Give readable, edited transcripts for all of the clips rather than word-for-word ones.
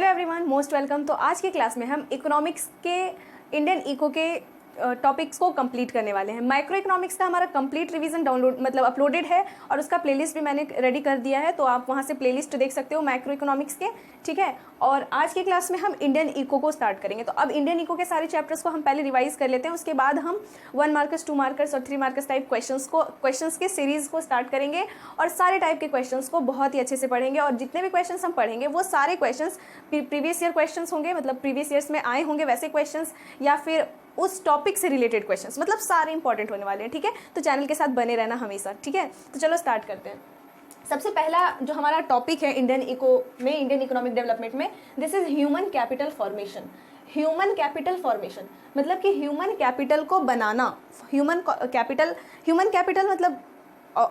Hello everyone, most welcome. तो आज की क्लास में हम इकोनॉमिक्स के इंडियन इको के टॉपिक्स को कंप्लीट करने वाले हैं। माइक्रो इकोनॉमिक्स का हमारा कंप्लीट रिवीजन डाउनलोड मतलब अपलोडेड है और उसका प्लेलिस्ट भी मैंने रेडी कर दिया है, तो आप वहाँ से प्लेलिस्ट देख सकते हो माइक्रो इकोनॉमिक्स के, ठीक है। और आज की क्लास में हम इंडियन इको को स्टार्ट करेंगे। तो अब इंडियन इको के सारे चैप्टर्स को हम पहले रिवाइज कर लेते हैं, उसके बाद हम 1 मार्कर्स, 2 मार्कर्स और 3 मार्कर्स टाइप क्वेश्चंस के सीरीज को स्टार्ट करेंगे और सारे टाइप के क्वेश्चंस को बहुत ही अच्छे से पढ़ेंगे। और जितने भी क्वेश्चंस हम पढ़ेंगे वो सारे क्वेश्चंस प्रीवियस ईयर क्वेश्चंस होंगे, मतलब प्रीवियस ईयर्स में आए होंगे वैसे क्वेश्चंस, या फिर उस टॉपिक से रिलेटेड क्वेश्चंस, मतलब सारे इंपॉर्टेंट होने वाले हैं, ठीक है। तो चैनल के साथ बने रहना हमेशा, ठीक है। तो चलो स्टार्ट करते हैं। सबसे पहला जो हमारा टॉपिक है इंडियन इको में, इंडियन इकोनॉमिक डेवलपमेंट में, this is human capital formation. Human capital formation मतलब कि ह्यूमन कैपिटल को बनाना। ह्यूमन कैपिटल मतलब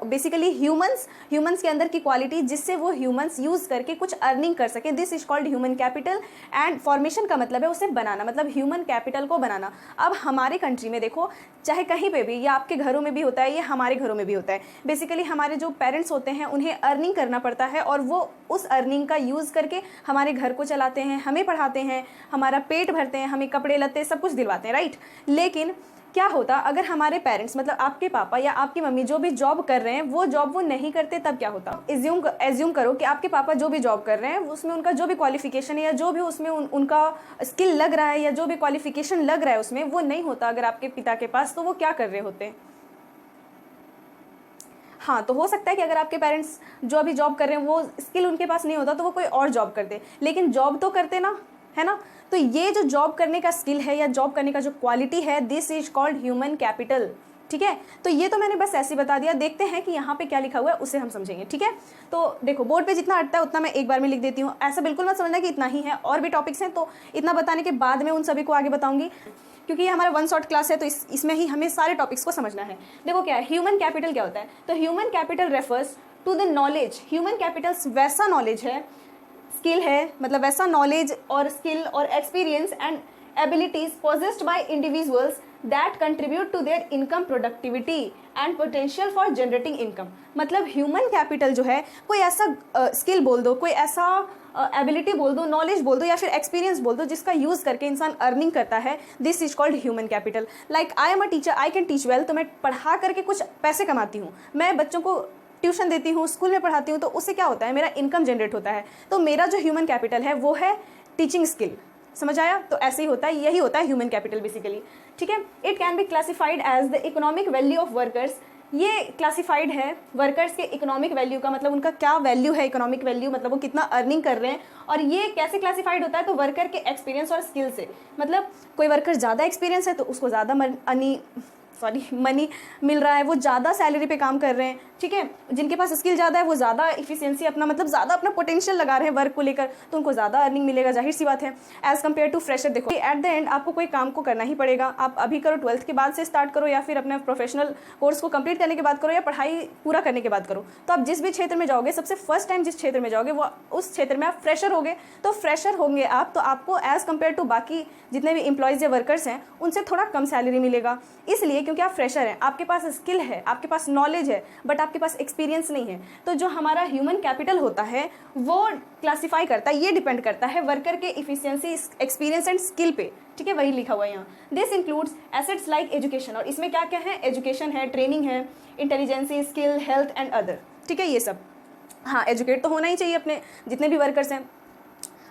बेसिकली ह्यूमंस के अंदर की क्वालिटी जिससे वो ह्यूमंस यूज करके कुछ अर्निंग कर सके, this is called human capital. And formation का मतलब है उसे बनाना, मतलब ह्यूमन कैपिटल को बनाना। अब हमारे कंट्री में देखो, चाहे कहीं पे भी, ये आपके घरों में भी होता है, ये हमारे घरों में भी होता है। बेसिकली हमारे जो पेरेंट्स होते हैं उन्हें अर्निंग करना पड़ता है और वो उस अर्निंग का यूज़ करके हमारे घर को चलाते हैं, हमें पढ़ाते हैं, हमारा पेट भरते हैं, हमें कपड़े लत्ते सब कुछ दिलवाते हैं, राइट। लेकिन क्या होता अगर हमारे पेरेंट्स मतलब आपके पापा या आपकी मम्मी जो भी जॉब कर रहे हैं वो जॉब वो नहीं करते, तब क्या होता। एज्यूम करो कि आपके पापा जो भी जॉब कर रहे हैं उसमें उनका जो भी क्वालिफिकेशन है या जो भी उसमें उनका स्किल लग रहा है या जो भी क्वालिफिकेशन लग रहा है उसमें वो नहीं होता अगर आपके पिता के पास, तो वो क्या कर रहे होते। हाँ, तो हो सकता है कि अगर आपके पेरेंट्स जो अभी जॉब कर रहे हैं वो स्किल उनके पास नहीं होता तो वो कोई और जॉब करते, लेकिन जॉब तो करते ना, है ना। तो ये जो जॉब करने का स्किल है या जॉब करने का जो क्वालिटी है, this is called human capital, ठीक है। तो ये तो मैंने बस ऐसे ही बता दिया। देखते हैं कि यहाँ पे क्या लिखा हुआ है, उसे हम समझेंगे, ठीक है। तो देखो, बोर्ड पे जितना अटता है उतना मैं एक बार में लिख देती हूँ, ऐसा बिल्कुल मत समझना कि इतना ही है, और भी टॉपिक्स हैं, तो इतना बताने के बाद में उन सभी को आगे बताऊंगी, क्योंकि ये हमारा 1 शॉर्ट क्लास है, तो इसमें ही हमें सारे टॉपिक्स को समझना है। देखो क्या है ह्यूमन कैपिटल, क्या होता है। तो human capital refers to the knowledge. Human capital वैसा नॉलेज है, स्किल है, मतलब वैसा नॉलेज और स्किल और experience and abilities possessed by individuals that contribute to their income, productivity and potential for generating income. मतलब ह्यूमन कैपिटल जो है, कोई ऐसा स्किल बोल दो, कोई ऐसा एबिलिटी बोल दो, नॉलेज बोल दो या फिर एक्सपीरियंस बोल दो जिसका यूज करके इंसान अर्निंग करता है, this is called human capital. Like I am a teacher, I can teach well, तो मैं पढ़ा करके कुछ पैसे कमाती हूँ, मैं बच्चों को ट्यूशन देती हूँ, स्कूल में पढ़ाती हूँ, तो उससे क्या होता है, मेरा इनकम जनरेट होता है। तो मेरा जो ह्यूमन कैपिटल है वो है टीचिंग स्किल, समझ आया। तो ऐसे ही होता है, यही होता है ह्यूमन कैपिटल बेसिकली, ठीक है। It can be classified as the economic value of workers. ये क्लासिफाइड है वर्कर्स के इकोनॉमिक वैल्यू का, मतलब उनका क्या वैल्यू है, इकोनॉमिक वैल्यू मतलब वो कितना अर्निंग कर रहे हैं। और ये कैसे क्लासिफाइड होता है, तो वर्कर के एक्सपीरियंस और स्किल से। मतलब कोई वर्कर ज़्यादा एक्सपीरियंस है तो उसको ज़्यादा मनी मिल रहा है, वो ज़्यादा सैलरी पे काम कर रहे हैं, ठीक है। जिनके पास स्किल ज़्यादा है वो ज़्यादा इफिशियंसी अपना, मतलब ज़्यादा अपना पोटेंशियल लगा रहे हैं वर्क को लेकर, तो उनको ज़्यादा अर्निंग मिलेगा, जाहिर सी बात है, एज़ कम्पेयर टू फ्रेशर। देखो एट द एंड आपको कोई काम को करना ही पड़ेगा, आप अभी करो, 12th के बाद से स्टार्ट करो, या फिर अपने प्रोफेशनल कोर्स को कंप्लीट करने के बाद करो, या पढ़ाई पूरा करने के बाद करो। तो आप जिस भी क्षेत्र में जाओगे, सबसे फर्स्ट टाइम जिस क्षेत्र में जाओगे वो उस क्षेत्र में आप फ्रेशर होगे, तो फ्रेशर होंगे आप, तो आपको एज़ कम्पेयर टू बाकी जितने भी एम्प्लॉयज़ या वर्कर्स हैं उनसे थोड़ा कम सैलरी मिलेगा, इसलिए क्योंकि आप फ्रेशर हैं, आपके पास स्किल है, आपके पास नॉलेज है, बट आपके पास एक्सपीरियंस नहीं है। तो जो हमारा ह्यूमन कैपिटल होता है वो क्लासिफाई करता है, ये डिपेंड करता है वर्कर के इफिशियंसी, एक्सपीरियंस एंड स्किल पे, ठीक है। वही लिखा हुआ है यहाँ। This includes assets like education, और इसमें क्या क्या है, एजुकेशन है, ट्रेनिंग है, intelligence, skill, health and other, ठीक है, ये सब। हाँ, एजुकेट तो होना ही चाहिए अपने जितने भी वर्कर्स हैं।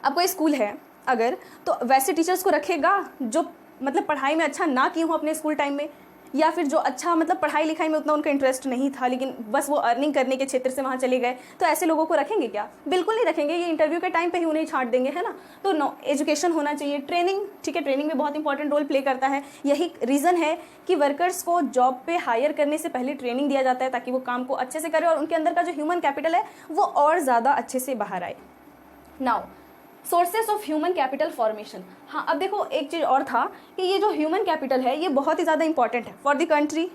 अब कोई स्कूल है अगर, तो वैसे टीचर्स को रखेगा जो मतलब पढ़ाई में अच्छा ना किए हों अपने स्कूल टाइम में, या फिर जो अच्छा मतलब पढ़ाई लिखाई में उतना उनका इंटरेस्ट नहीं था, लेकिन बस वो अर्निंग करने के क्षेत्र से वहाँ चले गए, तो ऐसे लोगों को रखेंगे क्या, बिल्कुल नहीं रखेंगे, ये इंटरव्यू के टाइम पे ही उन्हें छांट देंगे, है ना। तो नो, एजुकेशन होना चाहिए, ट्रेनिंग, ठीक है, ट्रेनिंग में बहुत इंपॉर्टेंट रोल प्ले करता है। यही रीज़न है कि वर्कर्स को जॉब पे हायर करने से पहले ट्रेनिंग दिया जाता है, ताकि वो काम को अच्छे से करें और उनके अंदर का जो ह्यूमन कैपिटल है वो और ज़्यादा अच्छे से बाहर आए। Now sources of human capital formation. हाँ, अब देखो एक चीज़ और था कि ये जो ह्यूमन कैपिटल है ये बहुत ही ज़्यादा इंपॉर्टेंट है for the country,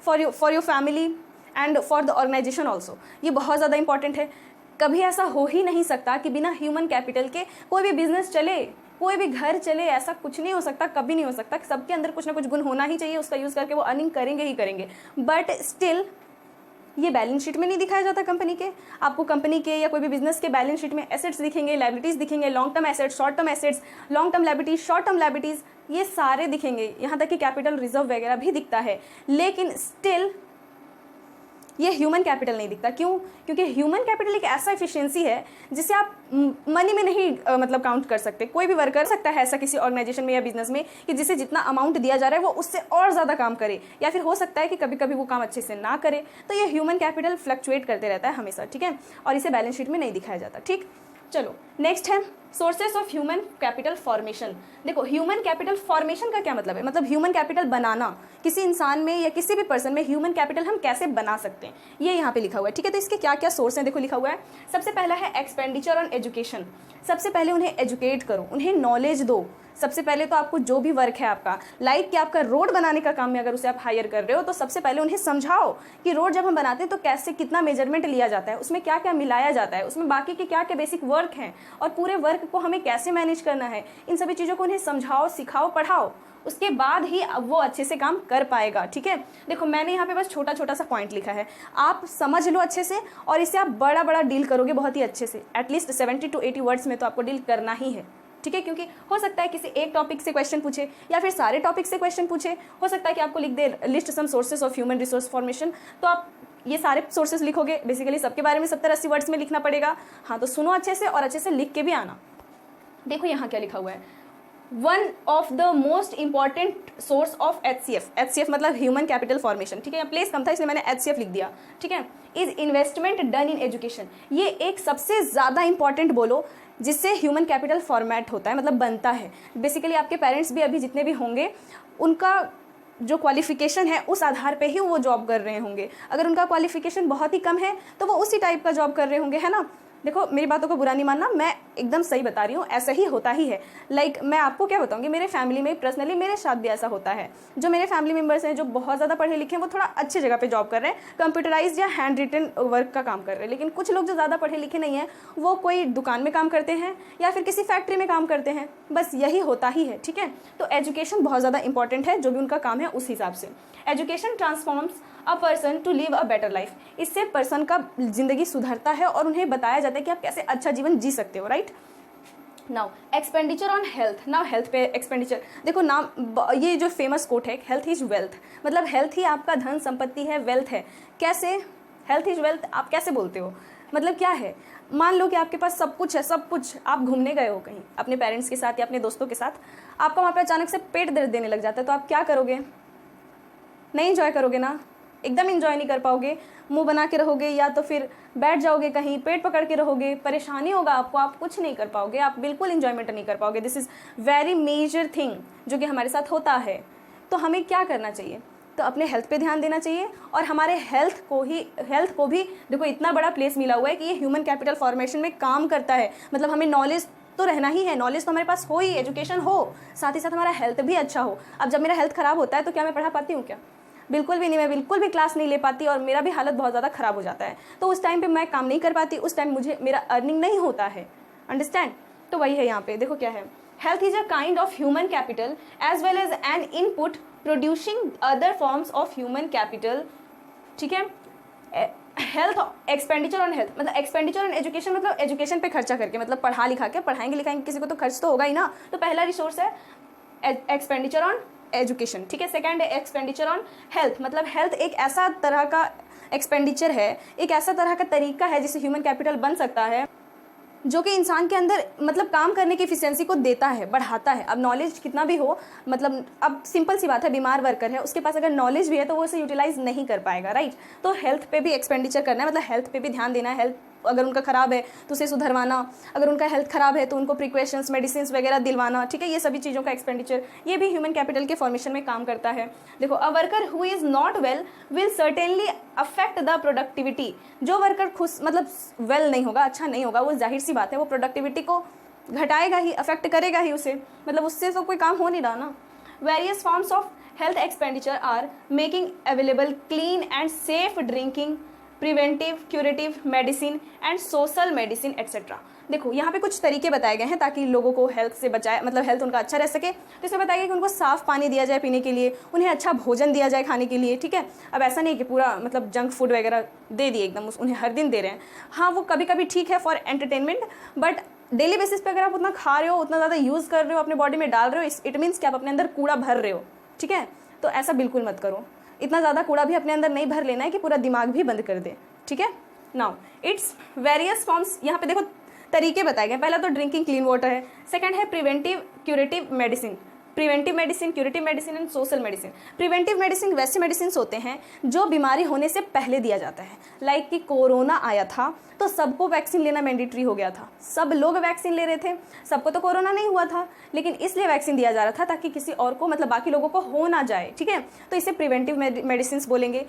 for your family and for the organisation also. ये बहुत ज़्यादा इंपॉर्टेंट है। कभी ऐसा हो ही नहीं सकता कि बिना ह्यूमन कैपिटल के कोई भी बिजनेस चले, कोई भी घर चले, ऐसा कुछ नहीं हो सकता, कभी नहीं हो सकता। सबके अंदर कुछ ना कुछ गुण होना ही चाहिए, उसका यूज़ करके वो अर्निंग करेंगे ही करेंगे। बट स्टिल ये बैलेंस शीट में नहीं दिखाया जाता कंपनी के। आपको कंपनी के या कोई भी बिजनेस के बैलेंस शीट में एसेट्स दिखेंगे, लायबिलिटीज़ दिखेंगे, long term assets, short term assets, long term liabilities, short term liabilities, ये सारे दिखेंगे, यहाँ तक कि कैपिटल रिजर्व वगैरह भी दिखता है। लेकिन स्टिल ये ह्यूमन कैपिटल नहीं दिखता। क्यों? क्योंकि ह्यूमन कैपिटल एक ऐसा एफिशिएंसी है जिसे आप मनी में नहीं मतलब काउंट कर सकते। कोई भी वर्क कर सकता है ऐसा किसी ऑर्गेनाइजेशन में या बिजनेस में कि जिसे जितना अमाउंट दिया जा रहा है वो उससे और ज़्यादा काम करे, या फिर हो सकता है कि कभी कभी वो काम अच्छे से ना करे। तो ये ह्यूमन कैपिटल फ्लक्चुएट करते रहता है हमेशा, ठीक है, और इसे बैलेंस शीट में नहीं दिखाया जाता। ठीक, चलो नेक्स्ट है sources of human capital formation. देखो ह्यूमन कैपिटल फॉर्मेशन का क्या मतलब है? मतलब ह्यूमन कैपिटल बनाना, किसी इंसान में या किसी भी पर्सन में ह्यूमन कैपिटल हम कैसे बना सकते हैं, ये यहाँ पे लिखा हुआ है। ठीक है, तो इसके क्या क्या सोर्स हैं देखो लिखा हुआ है। सबसे पहला है एक्सपेंडिचर ऑन एजुकेशन। सबसे पहले उन्हें एजुकेट करो, उन्हें नॉलेज दो। सबसे पहले तो आपको जो भी वर्क है आपका, लाइक कि आपका रोड बनाने का काम में अगर उसे आप हायर कर रहे हो तो सबसे पहले उन्हें समझाओ कि रोड जब हम बनाते हैं तो कैसे कितना मेजरमेंट लिया जाता है, उसमें क्या क्या मिलाया जाता है, उसमें बाकी के क्या क्या बेसिक वर्क हैं और पूरे वर्क को हमें कैसे मैनेज करना है। इन सभी चीज़ों को उन्हें समझाओ, सिखाओ, पढ़ाओ, उसके बाद ही अब वो अच्छे से काम कर पाएगा। ठीक है, देखो मैंने यहाँ पे बस छोटा छोटा सा पॉइंट लिखा है, आप समझ लो अच्छे से और इसे आप बड़ा बड़ा डील करोगे बहुत ही अच्छे से। एटलीस्ट 70 to 80 वर्ड्स में तो आपको डील करना ही है। ठीक है, क्योंकि हो सकता है किसी एक टॉपिक से क्वेश्चन पूछे या फिर सारे टॉपिक से क्वेश्चन पूछे। हो सकता है कि आपको लिख दे list some sources of human resource formation, तो आप ये सारे सोर्सेस लिखोगे, बेसिकली सबके बारे में 70-80 वर्ड्स में लिखना पड़ेगा। हाँ, तो सुनो अच्छे से और अच्छे से लिख के भी आना। देखो यहाँ क्या लिखा हुआ है, one of the most important source of HCF मतलब ह्यूमन कैपिटल फॉर्मेशन। ठीक है, यहाँ प्लेस कम था इसलिए मैंने HCF लिख दिया। ठीक है, is investment done in education. ये एक सबसे ज़्यादा इंपॉर्टेंट बोलो जिससे ह्यूमन कैपिटल फॉर्मेट होता है, मतलब बनता है। बेसिकली आपके पेरेंट्स भी अभी जितने भी होंगे उनका जो क्वालिफिकेशन है उस आधार पे ही वो जॉब कर रहे होंगे। अगर उनका क्वालिफिकेशन बहुत ही कम है तो वो उसी टाइप का जॉब कर रहे होंगे, है ना। देखो मेरी बातों को बुरा नहीं मानना, मैं एकदम सही बता रही हूँ, ऐसा ही होता ही है। लाइक मैं आपको क्या बताऊँगी, मेरे फैमिली में पर्सनली मेरे साथ भी ऐसा होता है। जो मेरे फैमिली मेम्बर्स हैं जो बहुत ज़्यादा पढ़े लिखे हैं वो थोड़ा अच्छी जगह पे जॉब कर रहे हैं, कंप्यूटराइज या हैंड रिटन वर्क का काम कर रहे हैं। लेकिन कुछ लोग जो ज़्यादा पढ़े लिखे नहीं हैं वो कोई दुकान में काम करते हैं या फिर किसी फैक्ट्री में काम करते हैं, बस यही होता ही है। ठीक है, तो एजुकेशन बहुत ज़्यादा इंपॉर्टेंट है, जो भी उनका काम है उस हिसाब से। Education transforms a person to live a better life. इससे पर्सन का जिंदगी सुधरता है और उन्हें बताया जाता है कि आप कैसे अच्छा जीवन जी सकते हो, right. Now expenditure on health. Now health पे एक्सपेंडिचर, देखो नाम ये जो फेमस कोट है, हेल्थ इज वेल्थ, मतलब हेल्थ ही आपका धन संपत्ति है, वेल्थ है। कैसे हेल्थ इज वेल्थ आप कैसे बोलते हो, मतलब क्या है? मान लो कि आपके पास सब कुछ है, सब कुछ, आप घूमने गए हो कहीं अपने पेरेंट्स के साथ या अपने दोस्तों के साथ, आपका वहाँ पर अचानक से पेट दर्द देने लग जाता है, तो आप क्या करोगे? नहीं एंजॉय करोगे ना, एकदम एंजॉय नहीं कर पाओगे, मुंह बना के रहोगे या तो फिर बैठ जाओगे कहीं, पेट पकड़ के रहोगे, परेशानी होगा आपको, आप कुछ नहीं कर पाओगे, आप बिल्कुल एंजॉयमेंट नहीं कर पाओगे। This is very major thing जो कि हमारे साथ होता है। तो हमें क्या करना चाहिए? तो अपने हेल्थ पे ध्यान देना चाहिए और हमारे हेल्थ को भी देखो इतना बड़ा प्लेस मिला हुआ है कि ये ह्यूमन कैपिटल फॉर्मेशन में काम करता है। मतलब हमें नॉलेज तो रहना ही है, नॉलेज तो हमारे पास हो ही, एजुकेशन हो, साथ ही साथ हमारा हेल्थ भी अच्छा हो। अब जब मेरा हेल्थ ख़राब होता है तो क्या मैं पढ़ा पाती हूँ? क्या, बिल्कुल भी नहीं, मैं बिल्कुल भी क्लास नहीं ले पाती और मेरा भी हालत बहुत ज़्यादा ख़राब हो जाता है। तो उस टाइम पे मैं काम नहीं कर पाती, उस टाइम मेरा अर्निंग नहीं होता है, अंडरस्टैंड। तो वही है यहाँ पे, देखो क्या है, health is a kind of human capital as well as an input producing other forms of human capital. ठीक है, हेल्थ एक्सपेंडिचर ऑन हेल्थ मतलब एक्सपेंडिचर ऑन एजुकेशन, मतलब एजुकेशन पे खर्चा करके, मतलब पढ़ा लिखा के, पढ़ाएंगे लिखाएंगे किसी को तो खर्च तो होगा ही ना। तो पहला रिसोर्स है एक्सपेंडिचर ऑन एजुकेशन। ठीक है, सेकंड है एक्सपेंडिचर ऑन हेल्थ, मतलब हेल्थ एक ऐसा तरह का एक्सपेंडिचर है, एक ऐसा तरह का तरीका है जिससे ह्यूमन कैपिटल बन सकता है जो कि इंसान के अंदर मतलब काम करने की एफिशिएंसी को देता है, बढ़ाता है। अब नॉलेज कितना भी हो, मतलब अब सिंपल सी बात है, बीमार वर्कर है, उसके पास अगर नॉलेज भी है तो वो उसे यूटिलाइज नहीं कर पाएगा, राइट। तो हेल्थ पे भी एक्सपेंडिचर करना है, मतलब हेल्थ पे भी ध्यान देना है। हेल्थ अगर उनका ख़राब है तो उसे सुधरवाना, अगर उनका हेल्थ ख़राब है तो उनको प्रिकॉशंस, मेडिसिन वगैरह दिलवाना। ठीक है, ये सभी चीज़ों का एक्सपेंडिचर, ये भी ह्यूमन कैपिटल के फॉर्मेशन में काम करता है। देखो, a worker who is not well will certainly affect the productivity. जो वर्कर खुश मतलब वेल नहीं होगा, अच्छा नहीं होगा, वो जाहिर सी बात है वो प्रोडक्टिविटी को घटाएगा ही, अफेक्ट करेगा ही उसे, मतलब उससे तो कोई काम हो नहीं रहा ना। Various forms of health expenditure are making available clean and safe drinking, preventive, curative medicine and social medicine et cetera. देखो यहाँ पे कुछ तरीके बताए गए हैं ताकि लोगों को हेल्थ से बचाए, मतलब हेल्थ उनका अच्छा रह सके। तो इसमें बताया गया कि उनको साफ़ पानी दिया जाए पीने के लिए, उन्हें अच्छा भोजन दिया जाए खाने के लिए, ठीक है। अब ऐसा नहीं कि पूरा मतलब जंक फूड वगैरह दे दिए एकदम, उन्हें हर दिन दे रहे हैं। हाँ, वो कभी कभी ठीक है for entertainment, but daily basis पे अगर आप उतना खा रहे हो, उतना ज़्यादा यूज़ कर रहे हो, अपने बॉडी में डाल रहे हो, इट मीन्स कि आप अपने अंदर कूड़ा भर रहे हो, ठीक है। तो ऐसा बिल्कुल मत करो, इतना ज़्यादा कूड़ा भी अपने अंदर नहीं भर लेना है कि पूरा दिमाग भी बंद कर दे, ठीक है। नाउ इट्स वेरियस फॉर्म्स, यहाँ पे देखो तरीके बताए गए। पहला तो ड्रिंकिंग क्लीन वाटर है, सेकंड है preventive curative medicine, preventive medicine, curative medicine and social medicine. Preventive medicine वैसे मेडिसिन होते हैं जो बीमारी होने से पहले दिया जाता है। लाइक कि कोरोना आया था तो सबको वैक्सीन लेना मैंडेटरी हो गया था, सब लोग वैक्सीन ले रहे थे, सबको तो कोरोना नहीं हुआ था लेकिन इसलिए वैक्सीन दिया जा रहा था ताकि किसी और को, मतलब बाकी लोगों को हो ना जाए, ठीक है। तो इसे प्रिवेंटिव मेडिसिन बोलेंगे।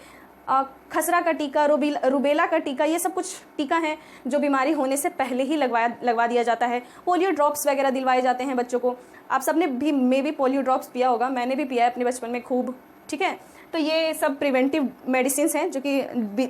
खसरा का टीका, रुबेला का टीका, ये सब कुछ टीका हैं जो बीमारी होने से पहले ही लगवा दिया जाता है। पोलियो ड्रॉप्स वगैरह दिलवाए जाते हैं बच्चों को। आप सबने भी मे भी पोलियो ड्रॉप्स पिया होगा, मैंने भी पिया है अपने बचपन में खूब, ठीक है। तो ये सब प्रिवेंटिव मेडिसिन हैं जो कि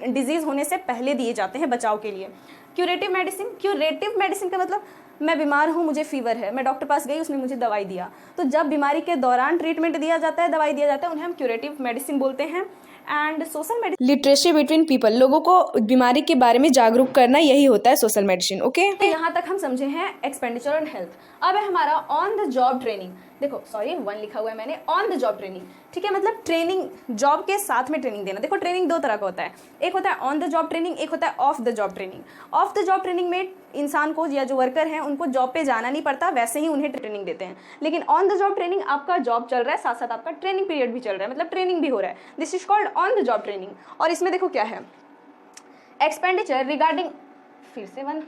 डिजीज़ होने से पहले दिए जाते हैं बचाव के लिए। क्यूरेटिव मेडिसिन का मतलब मैं बीमार हूँ, मुझे फीवर है, मैं डॉक्टर पास गई, उसने मुझे दवाई दिया। तो जब बीमारी के दौरान ट्रीटमेंट दिया जाता है, दवाई दिया जाता है, उन्हें हम क्यूरेटिव मेडिसिन बोलते हैं। And social medicine, literacy between people, लोगों को बीमारी के बारे में जागरूक करना, यही होता है सोशल मेडिसिन, ओके। तो यहाँ तक हम समझे हैं एक्सपेंडिचर ऑन हेल्थ। अब है हमारा ऑन द जॉब ट्रेनिंग। देखो सॉरी 1 लिखा हुआ है मैंने, ऑन द जॉब ट्रेनिंग, ठीक है, मतलब ट्रेनिंग, जॉब के साथ में ट्रेनिंग देना। देखो ट्रेनिंग 2 तरह का होता है, एक होता है ऑन द जॉब ट्रेनिंग, एक होता है of the job training. Of the job training में इंसान को या जो वर्कर हैं उनको जॉब पे जाना नहीं पड़ता, वैसे ही उन्हें ट्रेनिंग देते हैं। लेकिन ऑन द जॉब ट्रेनिंग आपका जॉब चल रहा है, साथ साथ आपका ट्रेनिंग पीरियड भी चल रहा है, मतलब ट्रेनिंग भी हो रहा है। This is called on the job training. और इसमें देखो क्या है, एक्सपेंडिचर रिगार्डिंग, फिर से 1,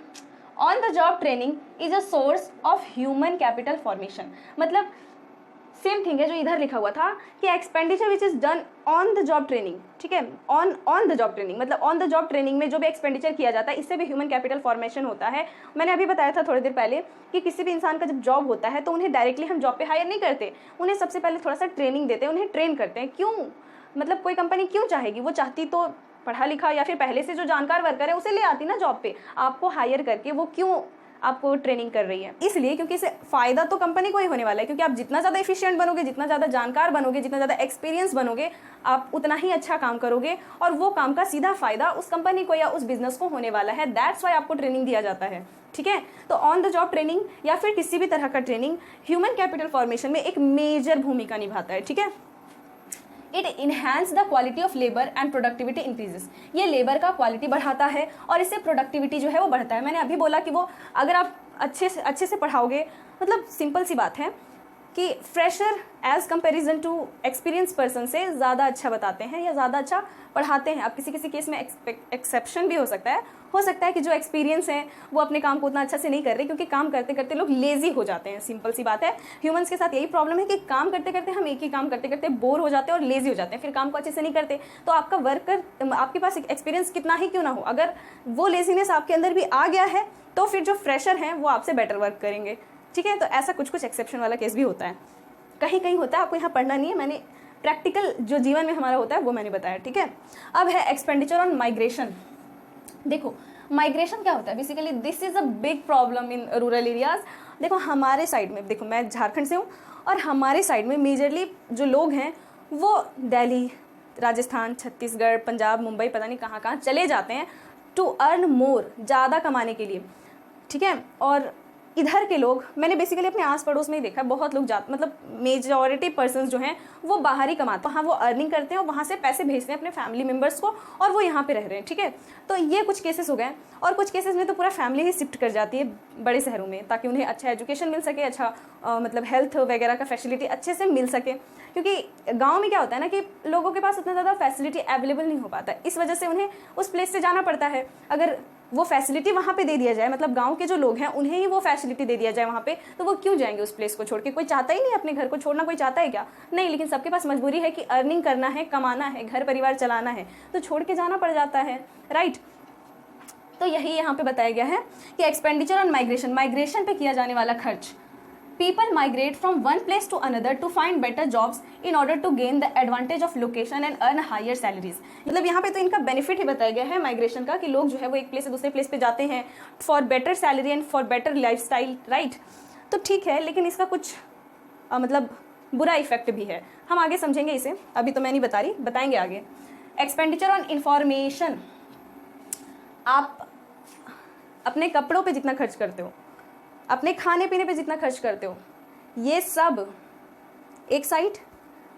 on the job training is a source of human capital formation. मतलब सेम थिंग है जो इधर लिखा हुआ था कि expenditure which is done on the job training, ठीक है। ऑन द जॉब ट्रेनिंग मतलब ऑन द जॉब ट्रेनिंग में जो भी एक्सपेंडिचर किया जाता है, इससे भी ह्यूमन कैपिटल फॉर्मेशन होता है। मैंने अभी बताया था थोड़ी देर पहले कि किसी भी इंसान का जब जॉब होता है तो उन्हें डायरेक्टली हम जॉब पे हायर नहीं करते, उन्हें सबसे पहले थोड़ा सा ट्रेनिंग देते हैं, उन्हें ट्रेन करते हैं। क्यों, मतलब कोई कंपनी क्यों चाहेगी, वो चाहती तो पढ़ा लिखा या फिर पहले से जो जानकार वर्कर है उसे ले आती ना जॉब पे, आपको हायर करके वो क्यों आपको ट्रेनिंग कर रही है? इसलिए क्योंकि इससे फ़ायदा तो कंपनी को ही होने वाला है, क्योंकि आप जितना ज़्यादा एफिशिएंट बनोगे, जितना ज़्यादा जानकार बनोगे, जितना ज़्यादा एक्सपीरियंस बनोगे, आप उतना ही अच्छा काम करोगे और वो काम का सीधा फ़ायदा उस कंपनी को या उस बिजनेस को होने वाला है। दैट्स वाई आपको ट्रेनिंग दिया जाता है, ठीक है। तो ऑन द जॉब ट्रेनिंग या फिर किसी भी तरह का ट्रेनिंग ह्यूमन कैपिटल फॉर्मेशन में एक मेजर भूमिका निभाता है, ठीक है। It enhance the quality of labour and productivity increases. ये लेबर का क्वालिटी बढ़ाता है और इससे प्रोडक्टिविटी जो है वो बढ़ता है। मैंने अभी बोला कि वो अगर आप अच्छे से पढ़ाओगे, मतलब सिंपल सी बात है कि fresher as comparison to experience person से ज़्यादा अच्छा बताते हैं या ज़्यादा अच्छा पढ़ाते हैं। अब किसी किसी केस में एक्सेप्शन भी हो सकता है कि जो एक्सपीरियंस है वो अपने काम को उतना अच्छा से नहीं कर रहे, क्योंकि काम करते करते लोग लेजी हो जाते हैं। सिंपल सी बात है, ह्यूमंस के साथ यही प्रॉब्लम है कि काम करते करते हम एक ही काम करते करते बोर हो जाते हैं और लेजी हो जाते हैं, फिर काम को अच्छे से नहीं करते। तो आपका वर्कर, आपके पास एक्सपीरियंस कितना ही क्यों ना हो, अगर वो लेजीनेस आपके अंदर भी आ गया है तो फिर जो फ्रेशर हैं वो आपसे बेटर वर्क करेंगे, ठीक है। तो ऐसा कुछ एक्सेप्शन वाला केस भी होता है, कहीं कहीं होता है, आपको यहाँ पढ़ना नहीं है, मैंने प्रैक्टिकल जो जीवन में हमारा होता है वो मैंने बताया, ठीक है। अब है एक्सपेंडिचर ऑन माइग्रेशन। देखो माइग्रेशन क्या होता है, basically this is a big problem in rural areas. देखो हमारे साइड में, देखो मैं झारखंड से हूँ और हमारे साइड में मेजरली जो लोग हैं वो दिल्ली, राजस्थान, छत्तीसगढ़, पंजाब, मुंबई, पता नहीं कहाँ कहाँ चले जाते हैं टू अर्न मोर, ज़्यादा कमाने के लिए, ठीक है। और इधर के लोग, मैंने बेसिकली अपने आस पड़ोस में ही देखा है, बहुत लोग मतलब मेजॉरिटी पर्सन्स जो हैं वो बाहर ही कमाते हैं, वहाँ वो अर्निंग करते हैं और वहाँ से पैसे भेजते हैं अपने फैमिली मेम्बर्स को और वो यहाँ पे रह रहे हैं, ठीक है। तो ये कुछ केसेस हो गए और कुछ केसेस में तो पूरा फैमिली ही शिफ्ट कर जाती है बड़े शहरों में, ताकि उन्हें अच्छा एजुकेशन मिल सके, अच्छा मतलब हेल्थ वगैरह का फैसिलिटी अच्छे से मिल सके। क्योंकि गाँव में क्या होता है ना कि लोगों के पास उतना ज़्यादा फैसिलिटी अवेलेबल नहीं हो पाता है, इस वजह से उन्हें उस प्लेस से जाना पड़ता है। अगर वो फैसिलिटी वहाँ पे दे दिया जाए, मतलब गांव के जो लोग हैं उन्हें ही वो फैसिलिटी दे दिया जाए वहाँ पे, तो वो क्यों जाएंगे उस प्लेस को छोड़ के? कोई चाहता ही नहीं अपने घर को छोड़ना, कोई चाहता है क्या? नहीं, लेकिन सबके पास मजबूरी है कि अर्निंग करना है, कमाना है, घर परिवार चलाना है, तो छोड़ के जाना पड़ जाता है, राइट। तो यही यहाँ पे बताया गया है कि एक्सपेंडिचर ऑन माइग्रेशन, माइग्रेशन पे किया जाने वाला खर्च, people migrate from one place to another to find better jobs in order to gain the advantage of location and earn higher salaries। मतलब यहाँ पे तो इनका बेनिफिट ही बताया गया है माइग्रेशन का, कि लोग जो है वो एक प्लेस से दूसरे प्लेस पे जाते हैं for better salary and for better lifestyle, right. तो ठीक है, लेकिन इसका कुछ मतलब बुरा इफेक्ट भी है, हम आगे समझेंगे इसे, अभी तो मैं नहीं बता रही, बताएंगे आगे। एक्सपेंडिचर ऑन इंफॉर्मेशन, आप अपने कपड़ों पे जितना खर्च करते हो, अपने खाने पीने पे जितना खर्च करते हो, ये सब एक साइड,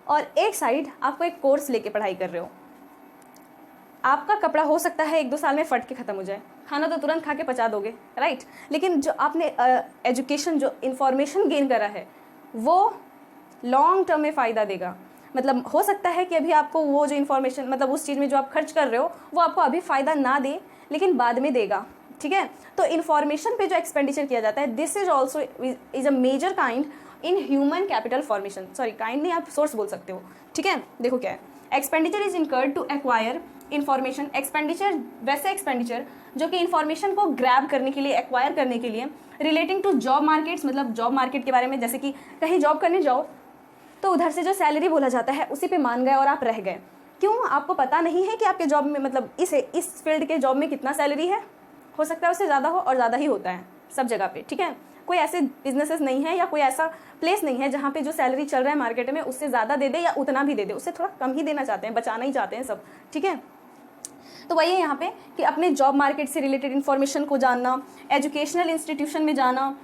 और एक साइड आपको एक कोर्स लेके पढ़ाई कर रहे हो। आपका कपड़ा हो सकता है 1-2 साल में फट के ख़त्म हो जाए, खाना तो तुरंत खा के पचा दोगे, राइट। लेकिन जो आपने एजुकेशन, जो इन्फॉर्मेशन गेन करा है, वो लॉन्ग टर्म में फ़ायदा देगा। मतलब हो सकता है कि अभी आपको वो जो इन्फॉर्मेशन, मतलब उस चीज़ में जो आप खर्च कर रहे हो, वो आपको अभी फ़ायदा ना दे, लेकिन बाद में देगा, ठीक है। तो इन्फॉर्मेशन पे जो एक्सपेंडिचर किया जाता है, this is also is a major kind in human capital formation. Sorry, kind नहीं, आप सोर्स बोल सकते हो, ठीक है। देखो क्या है, expenditure is incurred to acquire information. Expenditure वैसे एक्सपेंडिचर जो कि इन्फॉर्मेशन को ग्रैब करने के लिए, एक्वायर करने के लिए, रिलेटिंग टू जॉब मार्केट्स, मतलब जॉब मार्केट के बारे में, जैसे कि कहीं जॉब करने जाओ तो उधर से जो सैलरी बोला जाता है उसी पे मान गए और आप रह गए। क्यों? आपको पता नहीं है कि आपके जॉब में, मतलब इस फील्ड के जॉब में कितना सैलरी है, हो सकता है उससे ज़्यादा हो, और ज़्यादा ही होता है सब जगह पे, ठीक है। कोई ऐसे बिजनेसेस नहीं है या कोई ऐसा प्लेस नहीं है जहाँ पे जो सैलरी चल रहा है मार्केट में उससे ज़्यादा दे दे या उतना भी दे दे, उससे थोड़ा कम ही देना चाहते हैं, बचाना ही चाहते हैं सब, ठीक है। तो वही है यहाँ पे कि अपने जॉब मार्केट से रिलेटेड इन्फॉर्मेशन को जानना, एजुकेशनल इंस्टीट्यूशन में जाना,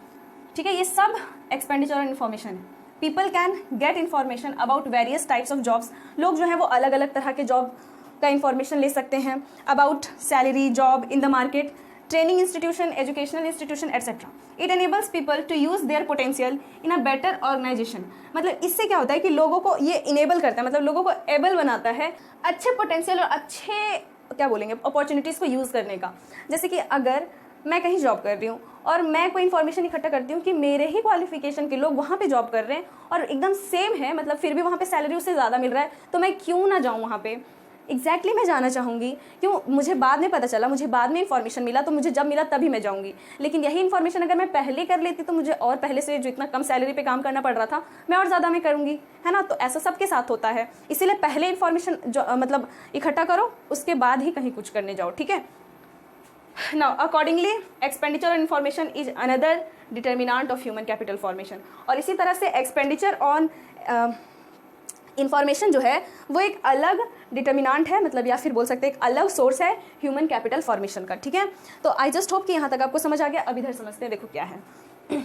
ठीक है, ये सब एक्सपेंडिचर और इन्फॉर्मेशन है। People can get information about various types of jobs. लोग जो हैं वो अलग अलग तरह के जॉब का इन्फॉर्मेशन ले सकते हैं, about salary, job in the market, training institution, educational institution etcetera. It enables people to use their potential in a better organisation. मतलब इससे क्या होता है कि लोगों को ये इनेबल करता है, मतलब लोगों को एबल बनाता है अच्छे पोटेंशियल और अच्छे, क्या बोलेंगे, अपॉर्चुनिटीज़ को यूज़ करने का। जैसे कि अगर मैं कहीं जॉब कर रही हूँ और मैं कोई इन्फॉर्मेशन इकट्ठा करती हूँ कि मेरे ही क्वालिफिकेशन के लोग वहाँ पे जॉब कर रहे हैं और एकदम सेम है, मतलब फिर भी वहाँ पे सैलरी उससे ज़्यादा मिल रहा है, तो मैं क्यों ना जाऊँ वहाँ पे। एग्जैक्टली मैं जाना चाहूँगी, क्यों? मुझे बाद में पता चला, मुझे बाद में इन्फॉर्मेशन मिला, तो मुझे जब मिला तभी मैं जाऊँगी। लेकिन यही इन्फॉर्मेशन अगर मैं पहले कर लेती तो मुझे और पहले से जो इतना कम सैलरी पे काम करना पड़ रहा था, मैं और ज़्यादा में करूँगी, है ना। तो ऐसा सबके साथ होता है, इसीलिए पहले इन्फॉर्मेशन जो मतलब इकट्ठा करो, उसके बाद ही कहीं कुछ करने जाओ, ठीक है। Now, accordingly, expenditure on information is another determinant of human capital formation। और इसी तरह से expenditure on इंफॉर्मेशन जो है वो एक अलग डिटर्मिनांट है, मतलब या फिर बोल सकते हैं एक अलग सोर्स है ह्यूमन कैपिटल फॉर्मेशन का, ठीक है। तो आई जस्ट होप कि यहाँ तक आपको समझ आ गया। अब इधर समझते हैं, देखो क्या है।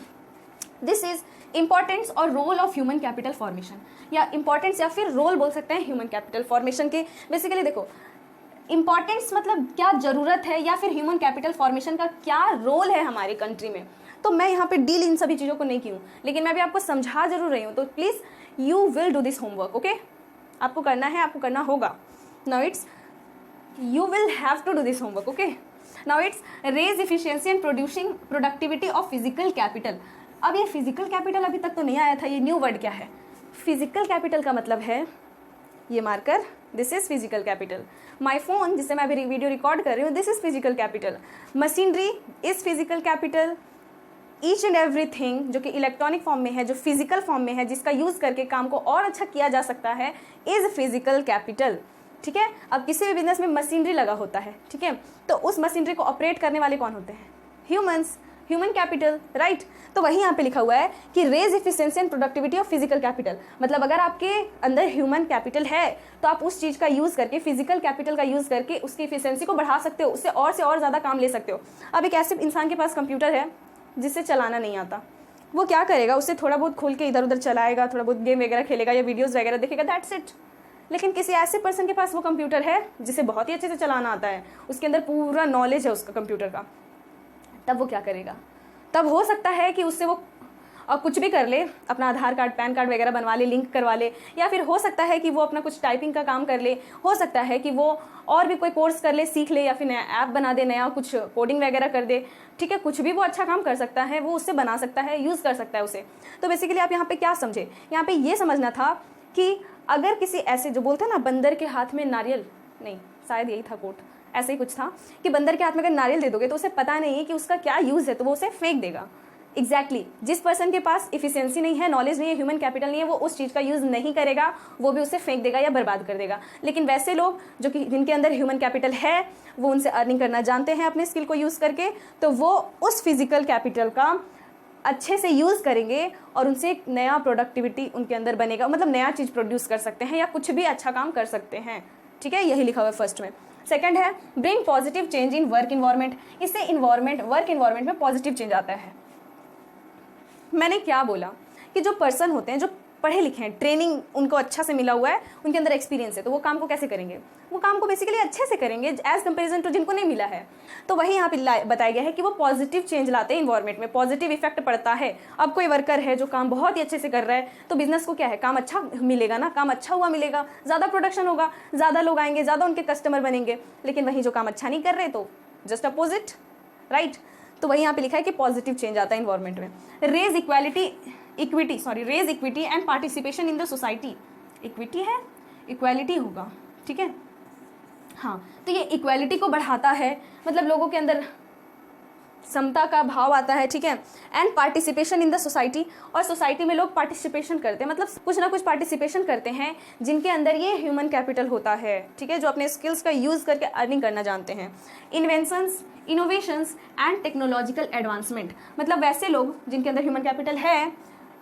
दिस इज इंपॉर्टेंस और role of human capital formation, या इंपॉर्टेंस या फिर रोल बोल सकते हैं ह्यूमन कैपिटल फॉर्मेशन के। बेसिकली देखो, इंपॉर्टेंस मतलब क्या ज़रूरत है, या फिर ह्यूमन कैपिटल फॉर्मेशन का क्या रोल है हमारी कंट्री में। तो मैं यहाँ पे डील इन सभी चीज़ों को नहीं की हूँ, लेकिन मैं भी आपको समझा जरूर रही हूँ। तो please you will do this homework, okay. आपको करना है, आपको करना होगा। Now it's you will have to do this homework, okay. Now it's raise efficiency and producing productivity of physical capital. अब ये फिजिकल कैपिटल अभी तक तो नहीं आया था, ये न्यू वर्ड क्या है। फिजिकल कैपिटल का मतलब है, ये marker, this is physical capital. My phone जिससे मैं अभी वीडियो रिकॉर्ड कर रही हूँ, this is physical capital. Machinery is physical capital. Each and everything जो कि इलेक्ट्रॉनिक फॉर्म में है, जो फिजिकल फॉर्म में है, जिसका यूज़ करके काम को और अच्छा किया जा सकता है, इज फिजिकल कैपिटल, ठीक है। अब किसी भी बिजनेस में मशीनरी लगा होता है, ठीक है, तो उस मशीनरी को ऑपरेट करने वाले कौन होते हैं? Humans, human capital, right. तो वही यहाँ पे लिखा हुआ है कि raise efficiency and productivity of physical capital. मतलब अगर आपके अंदर ह्यूमन कैपिटल है तो आप उस चीज़ का यूज़ करके, फिजिकल कैपिटल का यूज़ करके उसकी इफिशिएंसी को बढ़ा सकते हो, उससे और ज़्यादा काम ले सकते हो। अब एक ऐसे इंसान के पास कंप्यूटर है जिसे चलाना नहीं आता, वो क्या करेगा? उससे थोड़ा बहुत खोल के इधर उधर चलाएगा, थोड़ा बहुत गेम वगैरह खेलेगा या वीडियोस वगैरह देखेगा, दैट्स इट। लेकिन किसी ऐसे पर्सन के पास वो कंप्यूटर है जिसे बहुत ही अच्छे से चलाना आता है, उसके अंदर पूरा नॉलेज है उसका कंप्यूटर का, तब वो क्या करेगा? तब हो सकता है कि उससे वो कुछ भी कर ले, अपना आधार कार्ड, पैन कार्ड वगैरह बनवा ले, लिंक करवा ले, या फिर हो सकता है कि वो अपना कुछ टाइपिंग का काम कर ले, हो सकता है कि वो और भी कोई कोर्स कर ले, सीख ले, या फिर नया ऐप बना दे, नया कुछ कोडिंग वगैरह कर दे, ठीक है। कुछ भी वो अच्छा काम कर सकता है, वो उससे बना सकता है, यूज़ कर सकता है उसे। तो बेसिकली आप यहाँ पे क्या समझे? यहाँ पे ये समझना था कि अगर किसी ऐसे, जो बोलते हैं ना बंदर के हाथ में नारियल, नहीं शायद यही था कोट, ऐसे ही कुछ था कि बंदर के हाथ में अगर नारियल दे दोगे तो उसे पता नहीं है कि उसका क्या यूज़ है, तो वो उसे फेंक देगा, एग्जैक्टली जिस पर्सन के पास इफिशियंसी नहीं है, नॉलेज नहीं है, ह्यूमन कैपिटल नहीं है, वो उस चीज़ का यूज़ नहीं करेगा, वो भी उसे फेंक देगा या बर्बाद कर देगा। लेकिन वैसे लोग जो कि जिनके अंदर ह्यूमन कैपिटल है, वो उनसे अर्निंग करना जानते हैं अपने स्किल को यूज़ करके, तो वो उस फिजिकल कैपिटल का अच्छे से यूज़ करेंगे और उनसे एक नया प्रोडक्टिविटी उनके अंदर बनेगा, मतलब नया चीज़ प्रोड्यूस कर सकते हैं या कुछ भी अच्छा काम कर सकते हैं। ठीक है, यही लिखा हुआ है फर्स्ट में। सेकंड है bring positive change in work environment. इससे वर्क इन्वायरमेंट में पॉजिटिव चेंज आता है। मैंने क्या बोला कि जो पर्सन होते हैं, जो पढ़े लिखे हैं, ट्रेनिंग उनको अच्छा से मिला हुआ है, उनके अंदर एक्सपीरियंस है, तो वो काम को कैसे करेंगे? वो काम को बेसिकली अच्छे से करेंगे एज कंपेरिजन टू जिनको नहीं मिला है। तो वही यहाँ पे बताया गया है कि वो पॉजिटिव चेंज लाते हैं इन्वायरमेंट में, पॉजिटिव इफेक्ट पड़ता है। अब कोई वर्कर है जो काम बहुत ही अच्छे से कर रहा है, तो बिजनेस को क्या है, काम अच्छा मिलेगा ना, काम अच्छा हुआ मिलेगा, ज़्यादा प्रोडक्शन होगा, ज़्यादा लोग आएंगे, ज़्यादा उनके कस्टमर बनेंगे। लेकिन वहीं जो काम अच्छा नहीं कर रहे तो जस्ट अपोजिट, राइट। तो वही यहाँ पे लिखा है कि पॉजिटिव चेंज आता है इन्वायरमेंट में। Raise equity and participation in the society. Equity है, इक्वालिटी होगा, ठीक है, हाँ। तो ये इक्वालिटी को बढ़ाता है, मतलब लोगों के अंदर समता का भाव आता है, ठीक है। And participation in the society, और सोसाइटी में लोग पार्टिसिपेशन करते हैं, मतलब कुछ ना कुछ पार्टिसिपेशन करते हैं जिनके अंदर ये ह्यूमन कैपिटल होता है, ठीक है, जो अपने स्किल्स का यूज़ करके अर्निंग करना जानते हैं। Inventions, innovations and technological advancement, मतलब वैसे लोग जिनके अंदर ह्यूमन कैपिटल है,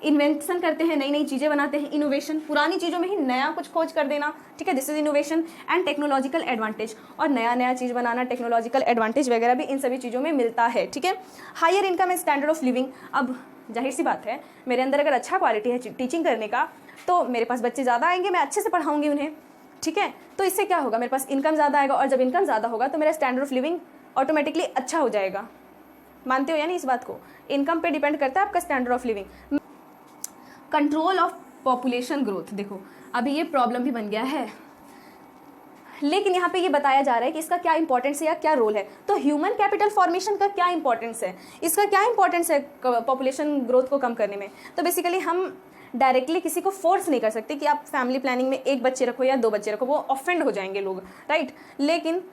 इन्वेंशन करते हैं, नई नई चीज़ें बनाते हैं, इनोवेशन, पुरानी चीज़ों में ही नया कुछ खोज कर देना, ठीक है, this is innovation. And technological advantage, और नया नया चीज़ बनाना, टेक्नोलॉजिकल एडवांटेज वगैरह भी इन सभी चीज़ों में मिलता है, ठीक है। Higher income and standard of living, अब जाहिर सी बात है, मेरे अंदर अगर अच्छा क्वालिटी है टीचिंग करने का, तो मेरे पास बच्चे ज़्यादा आएंगे, मैं अच्छे से पढ़ाऊंगी उन्हें, ठीक है। तो इससे क्या होगा, मेरे पास इनकम ज़्यादा आएगा, और जब इनकम ज़्यादा होगा तो मेरा स्टैंडर्ड ऑफ लिविंग ऑटोमेटिकली अच्छा हो जाएगा। मानते हो या नहीं इस बात को? इनकम पे डिपेंड करता है आपका standard of living. Control of population growth, देखो अभी ये प्रॉब्लम भी बन गया है, लेकिन यहाँ पे ये बताया जा रहा है कि इसका क्या इंपॉर्टेंस है या क्या रोल है। तो ह्यूमन कैपिटल फॉर्मेशन का क्या इंपॉर्टेंस है, इसका क्या इंपॉर्टेंस है पॉपुलेशन ग्रोथ को कम करने में? तो बेसिकली हम डायरेक्टली किसी को फोर्स नहीं कर सकते कि आप फैमिली प्लानिंग में 1 बच्चे रखो या 2 बच्चे रखो, वो ऑफेंड हो जाएंगे लोग, राइट। लेकिन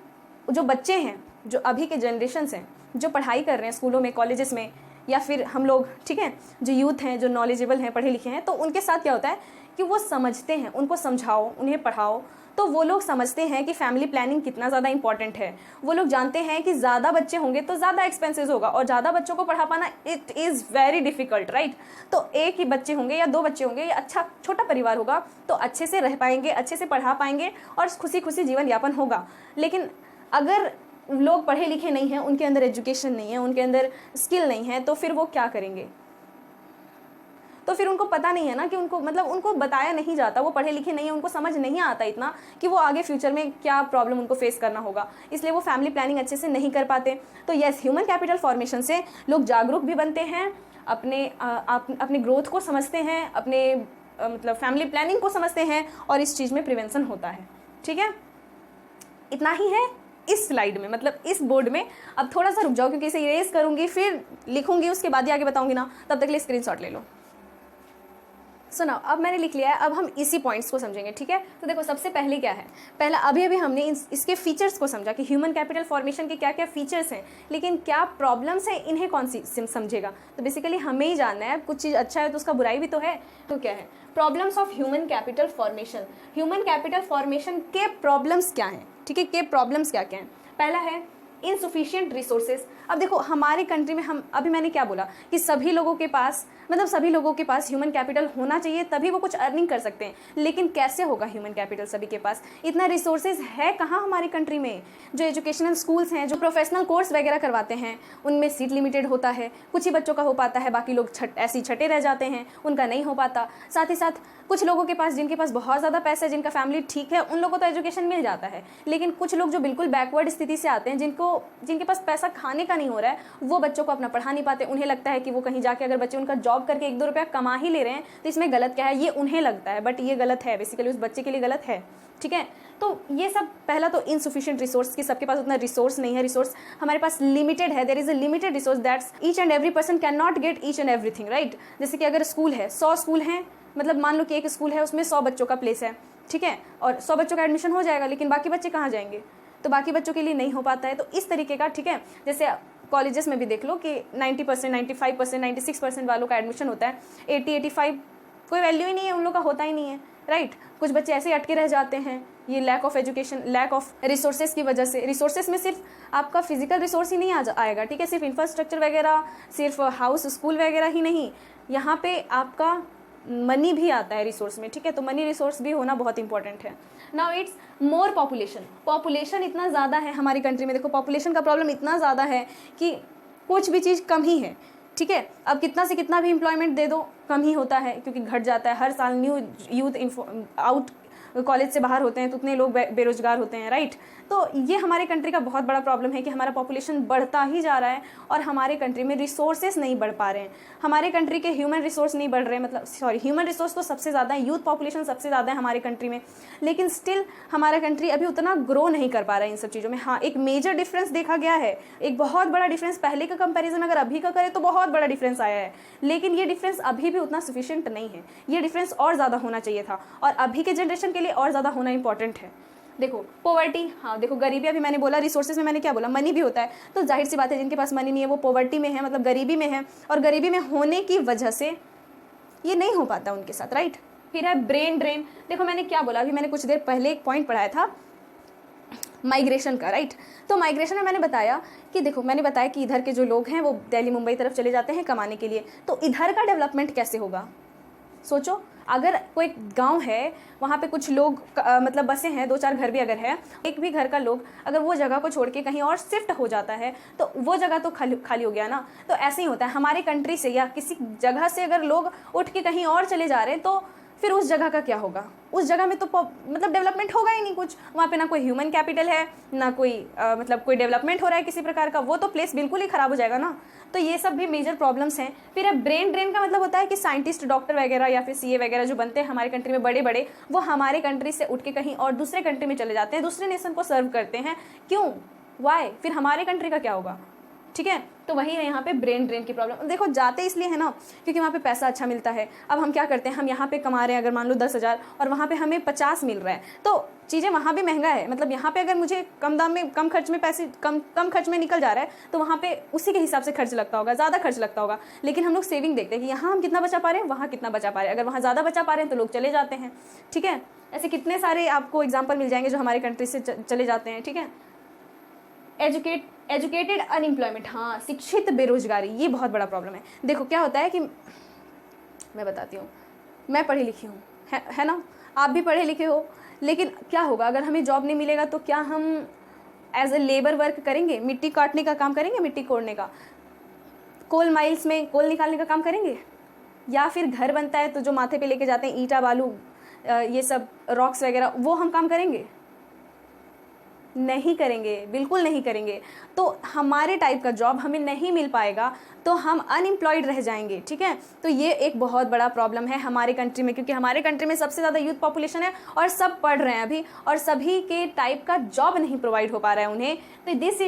जो बच्चे हैं, जो अभी के जनरेशन्स हैं, जो पढ़ाई कर रहे हैं स्कूलों में, कॉलेजेस में, या फिर हम लोग, ठीक है, जो यूथ हैं, जो नॉलेजेबल हैं, पढ़े लिखे हैं, तो उनके साथ क्या होता है कि वो समझते हैं, उनको समझाओ, उन्हें पढ़ाओ, तो वो लोग समझते हैं कि फैमिली प्लानिंग कितना ज़्यादा इंपॉर्टेंट है। वो लोग जानते हैं कि ज़्यादा बच्चे होंगे तो ज़्यादा एक्सपेंसेस होगा, और ज़्यादा बच्चों को पढ़ा पाना it is very difficult, right. तो एक ही बच्चे होंगे या 2 बच्चे होंगे, या अच्छा छोटा परिवार होगा, तो अच्छे से रह पाएंगे, अच्छे से पढ़ा पाएंगे और खुशी खुशी जीवन यापन होगा। लेकिन अगर लोग पढ़े लिखे नहीं हैं, उनके अंदर एजुकेशन नहीं है, उनके अंदर स्किल नहीं है, तो फिर वो क्या करेंगे? तो फिर उनको पता नहीं है ना कि उनको, मतलब उनको बताया नहीं जाता, वो पढ़े लिखे नहीं है, उनको समझ नहीं आता इतना कि वो आगे फ्यूचर में क्या प्रॉब्लम उनको फेस करना होगा, इसलिए वो फैमिली प्लानिंग अच्छे से नहीं कर पाते। तो यस, ह्यूमन कैपिटल फॉर्मेशन से लोग जागरूक भी बनते हैं, अपने ग्रोथ को समझते हैं, अपने मतलब फैमिली प्लानिंग को समझते हैं, और इस चीज़ में प्रिवेंशन होता है, ठीक है। इतना ही है इस स्लाइड में, मतलब इस बोर्ड में। अब थोड़ा सा रुक जाओ क्योंकि इसे इरेज करूंगी, फिर लिखूंगी, उसके बाद ही आगे बताऊंगी ना, तब तक के लिए स्क्रीनशॉट ले लो। सुनो, अब मैंने लिख लिया है, अब हम इसी पॉइंट्स को समझेंगे, ठीक है। तो देखो सबसे पहले क्या है, पहला अभी हमने इसके फीचर्स को समझा कि ह्यूमन कैपिटल फॉर्मेशन के क्या क्या फीचर्स हैं, लेकिन क्या प्रॉब्लम्स हैं, इन्हें कौन सी समझेगा। तो बेसिकली हमें ही जानना है, कुछ चीज़ अच्छा है तो उसका बुराई भी तो है। तो क्या है problems of human capital formation, human capital formation के प्रॉब्लम्स क्या हैं, ठीक है, के प्रॉब्लम्स क्या क्या हैं। पहला है इनसफिशिएंट रिसोर्सेज। अब देखो हमारे कंट्री में, हम अभी मैंने क्या बोला कि सभी लोगों के पास, मतलब सभी लोगों के पास ह्यूमन कैपिटल होना चाहिए, तभी वो कुछ अर्निंग कर सकते हैं। लेकिन कैसे होगा ह्यूमन कैपिटल सभी के पास? इतना रिसोर्सेज है कहाँ हमारी कंट्री में। जो एजुकेशनल स्कूल्स हैं, जो प्रोफेशनल कोर्स वगैरह करवाते हैं, उनमें सीट लिमिटेड होता है, कुछ ही बच्चों का हो पाता है, बाकी लोग ऐसे ही छटे रह जाते हैं, उनका नहीं हो पाता। साथ ही साथ कुछ लोगों के पास, जिनके पास बहुत ज़्यादा पैसा है, जिनका फैमिली ठीक है, उन लोगों को तो एजुकेशन मिल जाता है। लेकिन कुछ लोग जो बिल्कुल बैकवर्ड स्थिति से आते हैं, जिनके पास पैसा खाने का नहीं हो रहा है, वो बच्चों को अपना पढ़ा नहीं पाते। उन्हें लगता है कि वो कहीं जाके अगर बच्चे उनका जॉब करके 1-2 रुपया कमा ही ले रहे हैं तो इसमें गलत क्या है, ये उन्हें लगता है, बट ये गलत है, बेसिकली उस बच्चे के लिए गलत है, ठीक है। तो ये सब, पहला तो इनसफिशिएंट रिसोर्स, की सबके पास उतना रिसोर्स नहीं है, रिसोर्स हमारे पास लिमिटेड है, there is a limited resource, that's each and every person can not get each and everything, right. जैसे कि अगर स्कूल है, 100 स्कूल हैं, मतलब मान लो कि एक स्कूल है, उसमें 100 बच्चों का प्लेस है, ठीक है, और 100 बच्चों का एडमिशन हो जाएगा, लेकिन बाकी बच्चे कहाँ जाएंगे? तो बाकी बच्चों के लिए नहीं हो पाता है। तो इस तरीके का, ठीक है, जैसे कॉलेजेस में भी देख लो कि 90%, 95%, 96% वालों का एडमिशन होता है, 80-85 कोई वैल्यू ही नहीं है, उन लोग का होता ही नहीं है, राइट। कुछ बच्चे ऐसे ही अटके रह जाते हैं, ये lack of education, lack of resources की वजह से। रिसोर्सेज में सिर्फ आपका फिजिकल रिसोर्स ही नहीं आएगा, ठीक है, सिर्फ इंफ्रास्ट्रक्चर वगैरह, सिर्फ हाउस स्कूल वगैरह ही नहीं, यहाँ पे आपका मनी भी आता है रिसोर्स में, ठीक है। तो मनी रिसोर्स भी होना बहुत इंपॉर्टेंट है। नाउ इट्स मोर पॉपुलेशन इतना ज़्यादा है हमारी कंट्री में, देखो पॉपुलेशन का प्रॉब्लम इतना ज़्यादा है कि कुछ भी चीज़ कम ही है, ठीक है। अब कितना से कितना भी एम्प्लॉयमेंट दे दो कम ही होता है, क्योंकि घट जाता है। हर साल न्यू यूथ आउट कॉलेज से बाहर होते हैं तो उतने लोग बेरोजगार होते हैं, राइट। तो ये हमारे कंट्री का बहुत बड़ा प्रॉब्लम है कि हमारा पॉपुलेशन बढ़ता ही जा रहा है और हमारे कंट्री में रिसोर्सेज नहीं बढ़ पा रहे हैं। हमारे कंट्री के ह्यूमन रिसोर्स नहीं बढ़ रहे हैं, मतलब सॉरी, ह्यूमन रिसोर्स तो सबसे ज़्यादा है, यूथ पॉपुलेशन सबसे ज़्यादा है हमारे कंट्री में, लेकिन स्टिल हमारा कंट्री अभी उतना ग्रो नहीं कर पा रहा है इन सब चीज़ों में। हाँ, एक मेजर डिफरेंस देखा गया है, एक बहुत बड़ा डिफरेंस, पहले का कंपेरिजन अगर अभी का करें तो बहुत बड़ा डिफरेंस आया है, लेकिन ये डिफरेंस अभी भी उतना सफिशिएंट नहीं है, ये डिफरेंस और ज़्यादा होना चाहिए था और अभी के जनरेशन के लिए और ज़्यादा होना इंपॉर्टेंट है। देखो पॉवर्टी, हाँ देखो गरीबी, अभी मैंने बोला रिसोर्सेज में मैंने क्या बोला, मनी भी होता है, तो जाहिर सी बात है जिनके पास मनी नहीं है वो पॉवर्टी में है, मतलब गरीबी में है, और गरीबी में होने की वजह से ये नहीं हो पाता उनके साथ, राइट। फिर है ब्रेन ड्रेन। देखो मैंने क्या बोला, अभी मैंने कुछ देर पहले एक पॉइंट पढ़ाया था माइग्रेशन का, राइट। तो माइग्रेशन में मैंने बताया कि देखो, मैंने बताया कि इधर के जो लोग हैं वो दिल्ली मुंबई तरफ चले जाते हैं कमाने के लिए, तो इधर का डेवलपमेंट कैसे होगा। सोचो, अगर कोई गांव है वहाँ पे कुछ लोग मतलब बसे हैं, 2-4 घर भी अगर है, एक भी घर का लोग अगर वो जगह को छोड़ के कहीं और शिफ्ट हो जाता है तो वो जगह तो खाली हो गया ना। तो ऐसे ही होता है हमारे कंट्री से या किसी जगह से अगर लोग उठ के कहीं और चले जा रहे हैं तो फिर उस जगह का क्या होगा, उस जगह में तो मतलब डेवलपमेंट होगा ही नहीं कुछ, वहाँ पे ना कोई ह्यूमन कैपिटल है, ना कोई मतलब कोई डेवलपमेंट हो रहा है किसी प्रकार का, वो तो प्लेस बिल्कुल ही ख़राब हो जाएगा ना। तो ये सब भी मेजर प्रॉब्लम्स हैं। फिर अब ब्रेन ड्रेन का मतलब होता है कि साइंटिस्ट, डॉक्टर वगैरह या फिर सीए वगैरह जो बनते हैं हमारे कंट्री में बड़े बड़े, वो हमारे कंट्री से उठ के कहीं और दूसरे कंट्री में चले जाते हैं, दूसरे नेशन को सर्व करते हैं। क्यों, वाई, फिर हमारे कंट्री का क्या होगा, ठीक है। तो वही है यहाँ पे ब्रेन ड्रेन की प्रॉब्लम। देखो जाते इसलिए है ना क्योंकि वहाँ पे पैसा अच्छा मिलता है। अब हम क्या करते हैं, हम यहाँ पे कमा रहे हैं अगर मान लो 10,000 और वहाँ पे हमें 50 मिल रहा है, तो चीज़ें वहाँ भी महंगा है, मतलब यहाँ पे अगर मुझे कम दाम में कम खर्च में पैसे कम खर्च में निकल जा रहा है तो वहाँ पे उसी के हिसाब से खर्च लगता होगा, ज़्यादा खर्च लगता होगा। लेकिन हम लोग सेविंग देखते हैं कि यहाँ हम कितना बचा पा रहे हैं, वहाँ कितना बचा पा रहे हैं, अगर वहाँ ज़्यादा बचा पा रहे हैं तो लोग चले जाते हैं, ठीक है। ऐसे कितने सारे आपको एग्जाम्पल मिल जाएंगे जो हमारे कंट्री से चले जाते हैं, ठीक है। एजुकेटेड अनएम्प्लॉयमेंट, हाँ शिक्षित बेरोजगारी, ये बहुत बड़ा प्रॉब्लम है। देखो क्या होता है कि मैं बताती हूँ, मैं पढ़ी लिखी हूँ, है ना, आप भी पढ़े लिखे हो, लेकिन क्या होगा अगर हमें जॉब नहीं मिलेगा तो क्या हम एज ए लेबर वर्क करेंगे, मिट्टी काटने का काम करेंगे, मिट्टी कोड़ने का, कोल माइल्स में कोल निकालने का काम करेंगे, या फिर घर बनता है तो जो माथे पे लेके जाते हैं ईंटा बालू ये सब रॉक्स वगैरह, वो हम काम करेंगे, नहीं करेंगे, बिल्कुल नहीं करेंगे। तो हमारे टाइप का जॉब हमें नहीं मिल पाएगा तो हम अनएम्प्लॉयड रह जाएंगे, ठीक है। तो ये एक बहुत बड़ा प्रॉब्लम है हमारे कंट्री में, क्योंकि हमारे कंट्री में सबसे ज़्यादा यूथ पॉपुलेशन है और सब पढ़ रहे हैं अभी, और सभी के टाइप का जॉब नहीं प्रोवाइड हो पा रहा है उन्हें। तो this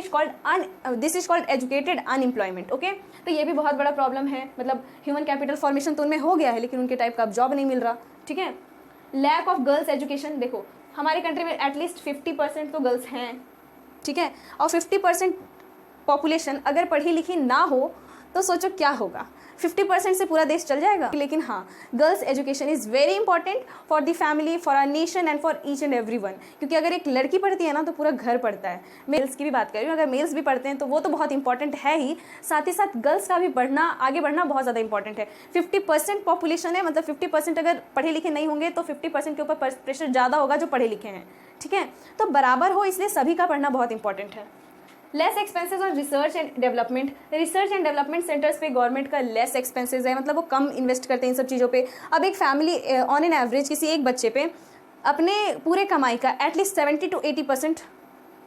is called educated unemployment, okay. तो ये भी बहुत बड़ा प्रॉब्लम है, मतलब ह्यूमन कैपिटल फॉर्मेशन तो उनमें हो गया है लेकिन उनके टाइप का जॉब नहीं मिल रहा, ठीक है। लैक ऑफ गर्ल्स एजुकेशन, देखो हमारे कंट्री में एटलीस्ट 50% तो गर्ल्स हैं, ठीक है, और 50% पॉपुलेशन अगर पढ़ी लिखी ना हो तो सोचो क्या होगा, 50% से पूरा देश चल जाएगा। लेकिन हाँ, girls education is very important for the family, for our nation and for each and every one, क्योंकि अगर एक लड़की पढ़ती है ना तो पूरा घर पढ़ता है। मेल्स की भी बात कर रही हूँ, अगर मेल्स भी पढ़ते हैं तो वो तो बहुत इंपॉर्टेंट है ही, साथ ही साथ गर्ल्स का भी पढ़ना, आगे बढ़ना बहुत ज़्यादा इंपॉर्टेंट है। 50% पॉपुलेशन है, मतलब 50% अगर पढ़े लिखे नहीं होंगे तो 50% के ऊपर प्रेशर ज़्यादा होगा जो पढ़े लिखे हैं, ठीक है। तो बराबर हो, इसलिए सभी का पढ़ना बहुत इंपॉर्टेंट है। Less expenses on research and development centres पे गवर्नमेंट का लेस एक्सपेंसेस है, मतलब वो कम इन्वेस्ट करते हैं इन सब चीज़ों पे। अब एक फैमिली ऑन एन एवरेज किसी एक बच्चे पे अपने पूरे कमाई का एटलीस्ट 70 to 80%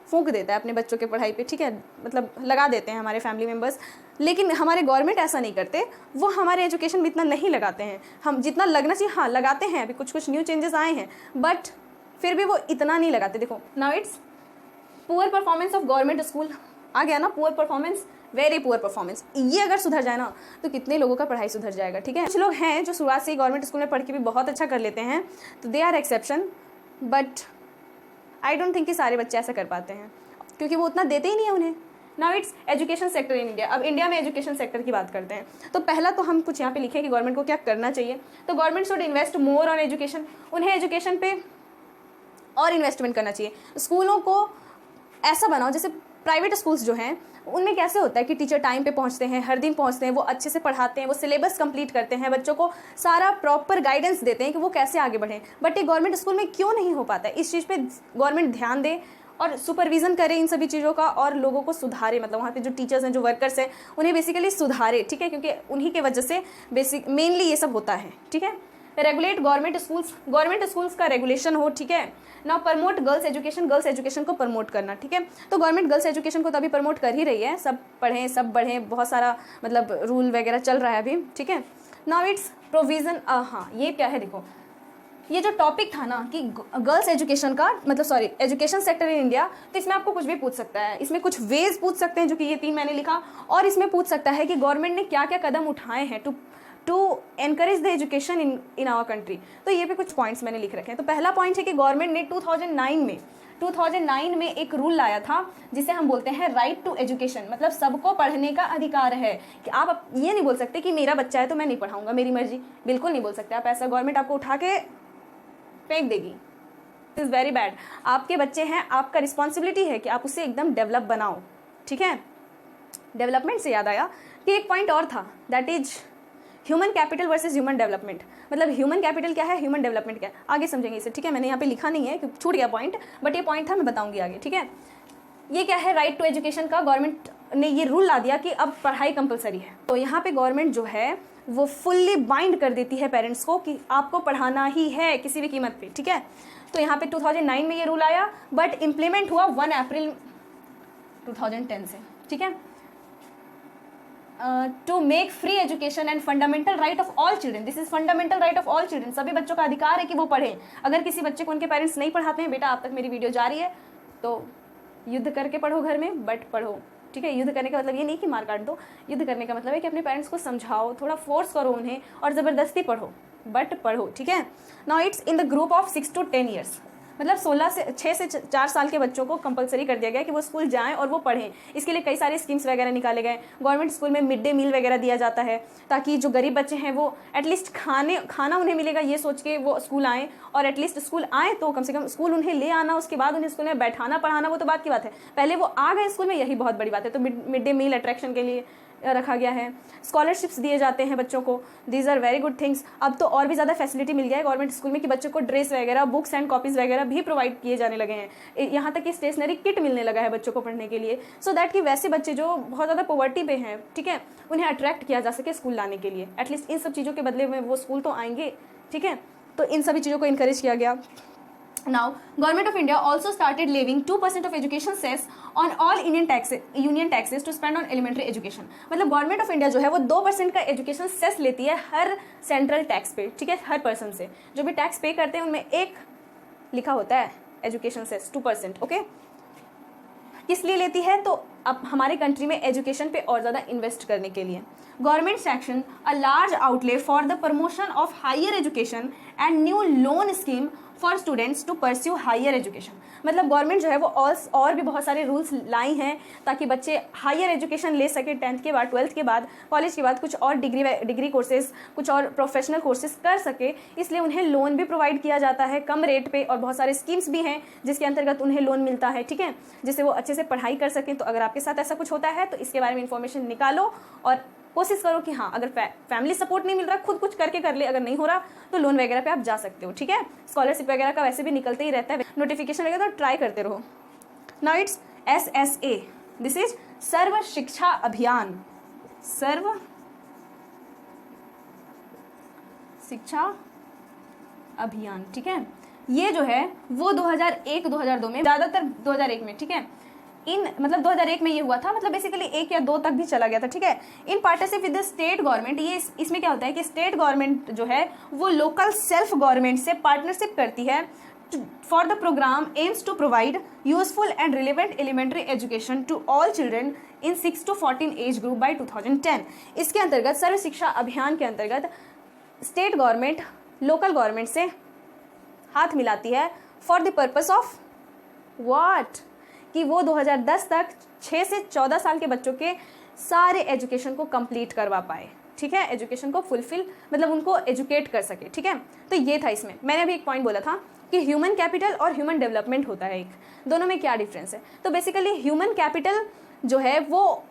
फूंक देता है अपने बच्चों के पढ़ाई पे, ठीक है, मतलब लगा देते हैं हमारे फैमिली मेम्बर्स। लेकिन हमारे गवर्नमेंट ऐसा नहीं करते, वो हमारे एजुकेशन में इतना नहीं लगाते हैं, हम जितना लगना चाहिए हाँ लगाते हैं, अभी कुछ न्यू चेंजेस आए हैं बट फिर भी वो इतना नहीं लगाते। देखो now it's poor performance of government school आ गया ना, poor performance, very poor performance, ये अगर सुधर जाए ना तो कितने लोगों का पढ़ाई सुधर जाएगा, ठीक है। कुछ लोग हैं जो शुरुआत से ही गवर्नमेंट स्कूल में पढ़ के भी बहुत अच्छा कर लेते हैं, तो they are exception, but I don't think कि सारे बच्चे ऐसा कर पाते हैं, क्योंकि वो उतना देते ही नहीं है उन्हें now it's education sector in India. अब इंडिया में एजुकेशन सेक्टर की बात करते हैं। तो पहला तो हम कुछ यहाँ पे लिखे कि गवर्नमेंट को क्या करना चाहिए। तो government should invest more on education, उन्हें एजुकेशन पे और इन्वेस्टमेंट करना चाहिए। स्कूलों को ऐसा बनाओ जैसे प्राइवेट स्कूल्स जो हैं उनमें कैसे होता है कि टीचर टाइम पे पहुंचते हैं, हर दिन पहुंचते हैं, वो अच्छे से पढ़ाते हैं, वो सिलेबस कंप्लीट करते हैं, बच्चों को सारा प्रॉपर गाइडेंस देते हैं कि वो कैसे आगे बढ़ें। बट ये गवर्नमेंट स्कूल में क्यों नहीं हो पाता है? इस चीज़ पे गवर्नमेंट ध्यान दे और सुपरविजन करे इन सभी चीज़ों का और लोगों को सुधारे। मतलब वहाँ पे जो टीचर्स हैं, जो वर्कर्स हैं, उन्हें बेसिकली सुधारे, ठीक है, क्योंकि उन्हीं के वजह से मेनली ये सब होता है, ठीक है। रेगुलेट गवर्नमेंट स्कूल्स का रेगुलेशन हो, ठीक है ना। प्रमोट गर्ल्स एजुकेशन को प्रमोट करना, ठीक है। तो गवर्नमेंट गर्ल्स एजुकेशन को तो अभी प्रमोट कर ही रही है, सब पढ़ें सब बढ़ें, बहुत सारा मतलब रूल वगैरह चल रहा है अभी, ठीक है। नाउ इट्स प्रोविजन, हाँ ये क्या है देखो, ये जो टॉपिक था ना कि गर्ल्स एजुकेशन का मतलब एजुकेशन सेक्टर इन इंडिया, तो इसमें आपको कुछ भी पूछ सकता है। इसमें कुछ वेज पूछ सकते हैं जो कि ये 3 मैंने लिखा, और इसमें पूछ सकता है कि गवर्नमेंट ने क्या क्या कदम उठाए हैं to encourage the education in our country. तो ये पे कुछ पॉइंट्स मैंने लिख रखे हैं। तो पहला पॉइंट है कि गवर्नमेंट ने 2009 में एक रूल लाया था जिसे हम बोलते हैं राइट टू एजुकेशन, मतलब सबको पढ़ने का अधिकार है। कि आप ये नहीं बोल सकते कि मेरा बच्चा है तो मैं नहीं पढ़ाऊंगा, मेरी मर्जी, बिल्कुल नहीं बोल सकते आप ऐसा। गवर्नमेंट आपको उठा के फेंक देगी, इट इज़ वेरी बैड। आपके बच्चे हैं, आपका रिस्पॉन्सिबिलिटी है कि आप उसे एकदम डेवलप बनाओ, ठीक है। डेवलपमेंट से याद आया कि एक पॉइंट और था, that is human capital versus human development. मतलब ह्यूमन कैपिटल क्या है, ह्यूमन डेवलपमेंट क्या है, आगे समझेंगे इसे, ठीक है। मैंने यहाँ पे लिखा नहीं है क्योंकि छूट गया पॉइंट, बट ये पॉइंट था, मैं बताऊंगी आगे, ठीक है। ये क्या है, राइट टू एजुकेशन का गवर्नमेंट ने ये रूल ला दिया कि अब पढ़ाई कंपलसरी है। तो यहाँ पे गवर्नमेंट जो है वो फुल्ली बाइंड कर देती है पेरेंट्स को कि आपको पढ़ाना ही है किसी भी कीमत पे, ठीक है। तो यहाँ पे 2009 में ये रूल आया, बट इम्प्लीमेंट हुआ 1 अप्रैल 2010 से, ठीक है। To make free education and fundamental right of all children, this is fundamental right of all children. सभी बच्चों का अधिकार है कि वो पढ़ें। अगर किसी बच्चे को उनके पेरेंट्स नहीं पढ़ाते हैं, बेटा आप तक मेरी वीडियो जारी है तो युद्ध करके पढ़ो घर में, बट पढ़ो, ठीक है। युद्ध करने का मतलब ये नहीं कि मार काट दो, युद्ध करने का मतलब है कि अपने पेरेंट्स को समझाओ, थोड़ा फोर्स करो उन्हें और ज़बरदस्ती पढ़ो, बट पढ़ो, ठीक है। Now it's in the group of 6 to 10 years, मतलब 6 से 4 साल के बच्चों को कंपलसरी कर दिया गया कि वो स्कूल जाएं और वो पढ़ें। इसके लिए कई सारे स्कीम्स वगैरह निकाले गए। गवर्नमेंट स्कूल में मिड डे मील वगैरह दिया जाता है ताकि जो गरीब बच्चे हैं वो एटलीस्ट खाना उन्हें मिलेगा, ये सोच के वो स्कूल आएँ, और एटलीस्ट स्कूल आएँ तो कम से कम स्कूल उन्हें ले आना, उसके बाद उन्हें स्कूल में बैठाना पढ़ाना वो तो बात की बात है, पहले वो आ गए स्कूल में, यही बहुत बड़ी बात है। तो मिड डे मील अट्रैक्शन के लिए रखा गया है। स्कॉलरशिप्स दिए जाते हैं बच्चों को, these are very good things. अब तो और भी ज़्यादा फैसिलिटी मिल गया है गवर्नमेंट स्कूल में कि बच्चों को ड्रेस वगैरह, बुक्स एंड कॉपीज़ वगैरह भी प्रोवाइड किए जाने लगे हैं। यहाँ तक कि स्टेशनरी किट मिलने लगा है बच्चों को पढ़ने के लिए, सो दैट कि वैसे बच्चे जो बहुत ज़्यादा पॉवर्टी पे हैं, ठीक है, उन्हें अट्रैक्ट किया जा सके स्कूल लाने के लिए। एटलीस्ट इन सब चीज़ों के बदले में वो स्कूल तो आएंगे, ठीक है। तो इन सभी चीज़ों को इनकरेज किया गया। Now, Government of India also started levying 2% of education cess on all union taxes to spend on elementary education. मतलब गवर्नमेंट ऑफ इंडिया जो है वो 2% का एजुकेशन सेस लेती है हर सेंट्रल टैक्स पे, ठीक है, हर पर्सन से। जो भी टैक्स पे करते हैं उनमें एक लिखा होता है एजुकेशन सेस 2%, ओके। किस लिए लेती है? तो अब हमारे कंट्री में एजुकेशन पे और ज़्यादा इन्वेस्ट करने के लिए। Government sanction a large outlay for the promotion of higher education and new loan scheme for students to pursue higher education. मतलब गवर्नमेंट जो है वो और भी बहुत सारे रूल्स लाई हैं ताकि बच्चे हायर एजुकेशन ले सके, 10th के बाद, 12th के बाद, कॉलेज के बाद कुछ और डिग्री कोर्सेज, कुछ और प्रोफेशनल कोर्सेज कर सके। इसलिए उन्हें लोन भी प्रोवाइड किया जाता है कम रेट पे, और बहुत सारे स्कीम्स भी हैं जिसके अंतर्गत उन्हें लोन मिलता है, ठीक है, जिससे वो अच्छे से पढ़ाई कर सकें। तो अगर आपके साथ ऐसा कुछ होता है तो इसके बारे में इन्फॉर्मेशन निकालो और कोशिश करो कि हाँ, अगर फैमिली सपोर्ट नहीं मिल रहा, खुद कुछ करके कर ले, अगर नहीं हो रहा तो लोन वगैरह पे आप जा सकते हो, ठीक है। स्कॉलरशिप वगैरह का वैसे भी निकलते ही रहता है, नोटिफिकेशन वगैरह तो ट्राई करते रहो। Now it's SSA, this is Sarva Shiksha Abhiyan, सर्व शिक्षा अभियान, ठीक है। ये जो है वो 2001-2002 में, ज़्यादातर 2001 में, ठीक है। मतलब 2001 में ये हुआ था, मतलब बेसिकली 1 या 2 तक भी चला गया था, ठीक है। In partnership with the state government, ये इसमें क्या होता है कि स्टेट गवर्नमेंट जो है वो लोकल सेल्फ गवर्नमेंट से पार्टनरशिप करती है for the programme aims to provide useful and relevant elementary education to all children in 6 to 14 age group by 2010। इसके अंतर्गत सर्व शिक्षा अभियान के अंतर्गत स्टेट गवर्नमेंट लोकल गवर्नमेंट से हाथ मिलाती है for the purpose of what, कि वो 2010 तक 6 से 14 साल के बच्चों के सारे एजुकेशन को कंप्लीट करवा पाए, ठीक है, एजुकेशन को फुलफिल, मतलब उनको एजुकेट कर सके, ठीक है। तो ये था इसमें। मैंने अभी एक पॉइंट बोला था कि ह्यूमन कैपिटल और ह्यूमन डेवलपमेंट होता है एक, दोनों में क्या डिफरेंस है। तो बेसिकली ह्यूमन कैपिटल जो है वो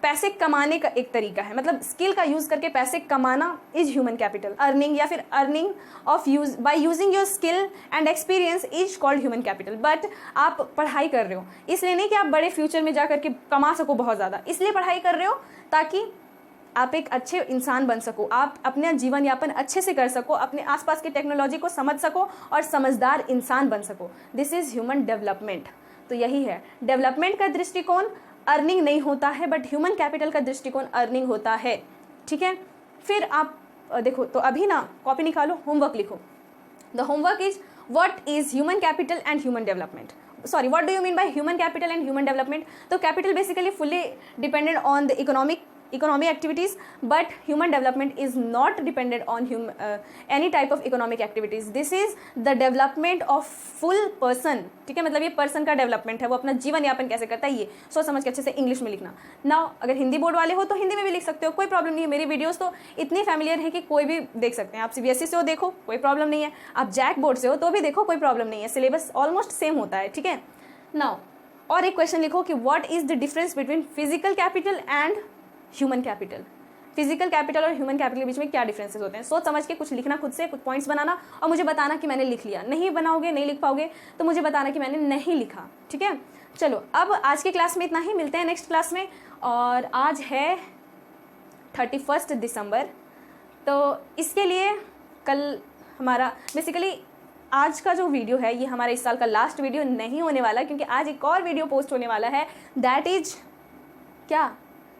पैसे कमाने का एक तरीका है, मतलब स्किल का यूज़ करके पैसे कमाना इज ह्यूमन कैपिटल। अर्निंग या फिर earning of use by using your skill and experience is called human capital. But आप पढ़ाई कर रहे हो इसलिए नहीं कि आप बड़े फ्यूचर में जा करके कमा सको बहुत ज़्यादा, इसलिए पढ़ाई कर रहे हो ताकि आप एक अच्छे इंसान बन सको, आप अपना जीवन यापन अच्छे से कर सको, अपने आसपास की टेक्नोलॉजी को समझ सको और समझदार इंसान बन सको। This is human development. तो यही है, डेवलपमेंट का दृष्टिकोण अर्निंग नहीं होता है, बट ह्यूमन कैपिटल का दृष्टिकोण अर्निंग होता है, ठीक है। फिर आप देखो, तो अभी ना कॉपी निकालो, होमवर्क लिखो। The homework is what is human capital and human development, sorry, what do you mean by human capital and human development. तो capital basically fully dependent on the economic activities, but human development is not dependent on any type of economic activities. This is the development of full person, ठीक है, मतलब ये person का development है, वो अपना जीवन यापन कैसे करता है, ये सोच समझ के अच्छे से इंग्लिश में लिखना। नाउ अगर हिंदी बोर्ड वाले हो तो हिंदी में भी लिख सकते हो, कोई प्रॉब्लम नहीं है। मेरी वीडियोस तो इतनी फैमिलियर है कि कोई भी देख सकते हैं। आप CBSE से हो देखो, कोई प्रॉब्लम नहीं है, आप जैक बोर्ड से हो तो भी देखो, कोई प्रॉब्लम नहीं है, सिलेबस ऑलमोस्ट सेम होता है, ठीक है। नाउ और एक क्वेश्चन लिखो कि what is the difference between physical capital and human capital. Physical capital और ह्यूमन कैपिटल के बीच में क्या डिफरेंसेस होते हैं, सोच समझ के कुछ लिखना, खुद से कुछ पॉइंट्स बनाना और मुझे बताना कि मैंने लिख लिया। नहीं बनाओगे, नहीं लिख पाओगे तो मुझे बताना कि मैंने नहीं लिखा, ठीक है। चलो अब आज के क्लास में इतना ही, मिलते हैं नेक्स्ट क्लास में। और आज है 31 दिसंबर, तो इसके लिए कल हमारा बेसिकली आज का जो वीडियो है ये हमारा इस साल का लास्ट वीडियो नहीं होने वाला, क्योंकि आज एक और वीडियो पोस्ट होने वाला है, दैट इज क्या,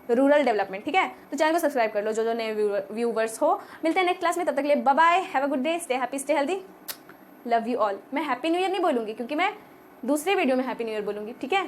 रूरल डेवलपमेंट, ठीक है। तो चैनल को सब्सक्राइब कर लो जो नए व्यूवर्स हो। मिलते हैं नेक्स्ट क्लास में, तब तक के लिए bye bye, have a good day, stay happy, stay healthy, love you all. मैं हैप्पी न्यू ईयर नहीं बोलूँगी क्योंकि मैं दूसरे वीडियो में हैप्पी न्यू ईयर बोलूँगी, ठीक है।